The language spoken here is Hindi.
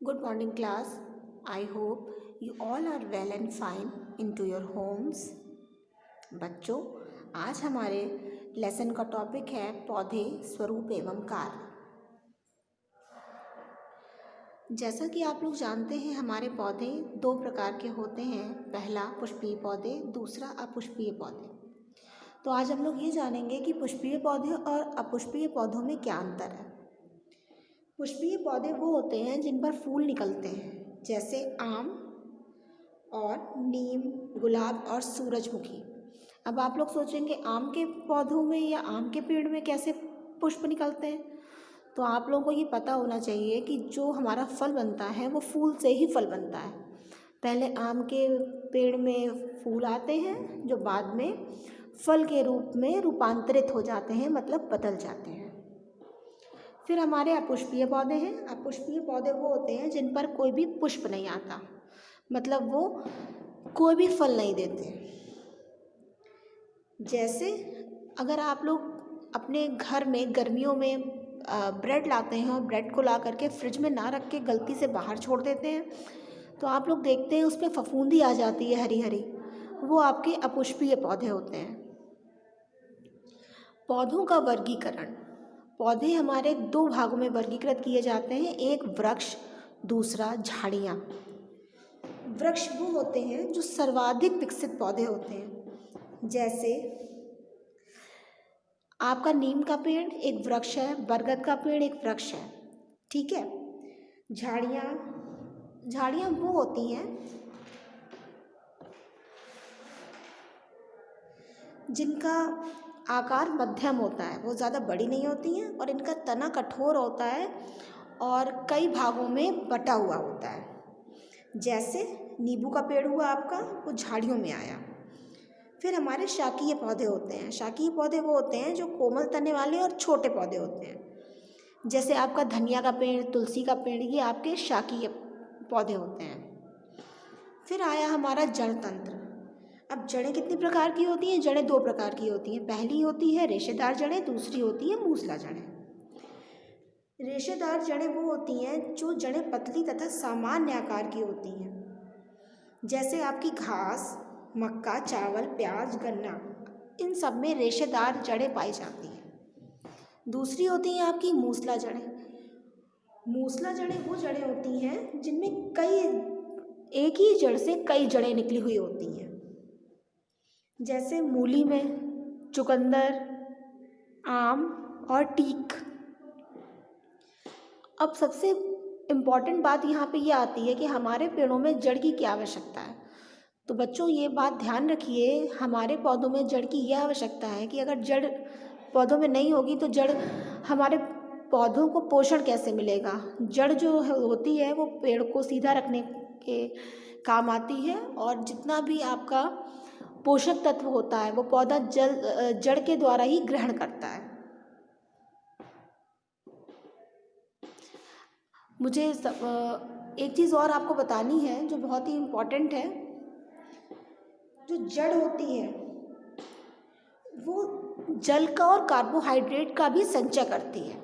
Good morning, class. I hope you all are well and fine into your homes. बच्चों, आज हमारे लेसन का टॉपिक है पौधे, स्वरूप एवं कार्य। जैसा कि आप लोग जानते हैं, हमारे पौधे दो प्रकार के होते हैं। पहला पुष्पीय पौधे, दूसरा अपुष्पीय पौधे। तो आज हम लोग ये जानेंगे कि पुष्पीय पौधे और अपुष्पीय पौधों में क्या अंतर है। पुष्पीय पौधे वो होते हैं जिन पर फूल निकलते हैं, जैसे आम और नीम, गुलाब और सूरजमुखी। अब आप लोग सोचेंगे आम के पौधों में या आम के पेड़ में कैसे पुष्प निकलते हैं। तो आप लोगों को ये पता होना चाहिए कि जो हमारा फल बनता है वो फूल से ही फल बनता है। पहले आम के पेड़ में फूल आते हैं जो बाद में फल के रूप में रूपांतरित हो जाते हैं, मतलब बदल जाते हैं। फिर हमारे अपुष्पीय पौधे हैं। अपुष्पीय पौधे वो होते हैं जिन पर कोई भी पुष्प नहीं आता, मतलब वो कोई भी फल नहीं देते। जैसे अगर आप लोग अपने घर में गर्मियों में ब्रेड लाते हैं और ब्रेड को ला करके फ्रिज में ना रख के गलती से बाहर छोड़ देते हैं, तो आप लोग देखते हैं उस पर फफूंदी आ जाती है हरी हरी। वो आपके अपुष्पीय पौधे होते हैं। पौधों का वर्गीकरण। पौधे हमारे दो भागों में वर्गीकृत किए जाते हैं, एक वृक्ष, दूसरा झाड़ियाँ। वृक्ष वो होते हैं जो सर्वाधिक विकसित पौधे होते हैं। जैसे आपका नीम का पेड़ एक वृक्ष है, बरगद का पेड़ एक वृक्ष है, ठीक है। झाड़ियाँ वो होती हैं जिनका आकार मध्यम होता है, वो ज़्यादा बड़ी नहीं होती हैं और इनका तना कठोर होता है और कई भागों में बटा हुआ होता है। जैसे नींबू का पेड़ हुआ आपका, वो झाड़ियों में आया। फिर हमारे शाकीय पौधे होते हैं। शाकीय पौधे वो होते हैं जो कोमल तने वाले और छोटे पौधे होते हैं। जैसे आपका धनिया का पेड़, तुलसी का पेड़, ये आपके शाकीय पौधे होते हैं। फिर आया हमारा जड़ तंत्र। अब जड़ें कितनी प्रकार की होती हैं? जड़ें दो प्रकार की होती हैं। पहली होती है रेशेदार जड़ें, दूसरी होती है मूसला जड़ें। रेशेदार जड़ें वो होती हैं जो जड़ें पतली तथा सामान्य आकार की होती हैं। जैसे आपकी घास, मक्का, चावल, प्याज, गन्ना, इन सब में रेशेदार जड़ें पाई जाती हैं। दूसरी होती हैं आपकी मूसला जड़ें। मूसला जड़ें वो जड़ें होती हैं जिनमें एक ही जड़ से कई जड़ें निकली हुई होती हैं। जैसे मूली में चुकंदर, आम और टीक। अब सबसे इम्पॉर्टेंट बात यहाँ पे ये आती है कि हमारे पेड़ों में जड़ की क्या आवश्यकता है। तो बच्चों ये बात ध्यान रखिए, हमारे पौधों में जड़ की यह आवश्यकता है कि अगर जड़ पौधों में नहीं होगी तो जड़ हमारे पौधों को पोषण कैसे मिलेगा। जड़ जो होती है वो पेड़ को सीधा रखने के काम आती है और जितना भी आपका पोषक तत्व होता है वो पौधा जड़ के द्वारा ही ग्रहण करता है। मुझे एक चीज़ और आपको बतानी है जो बहुत ही इम्पोर्टेंट है। जो जड़ होती है वो जल का और कार्बोहाइड्रेट का भी संचय करती है।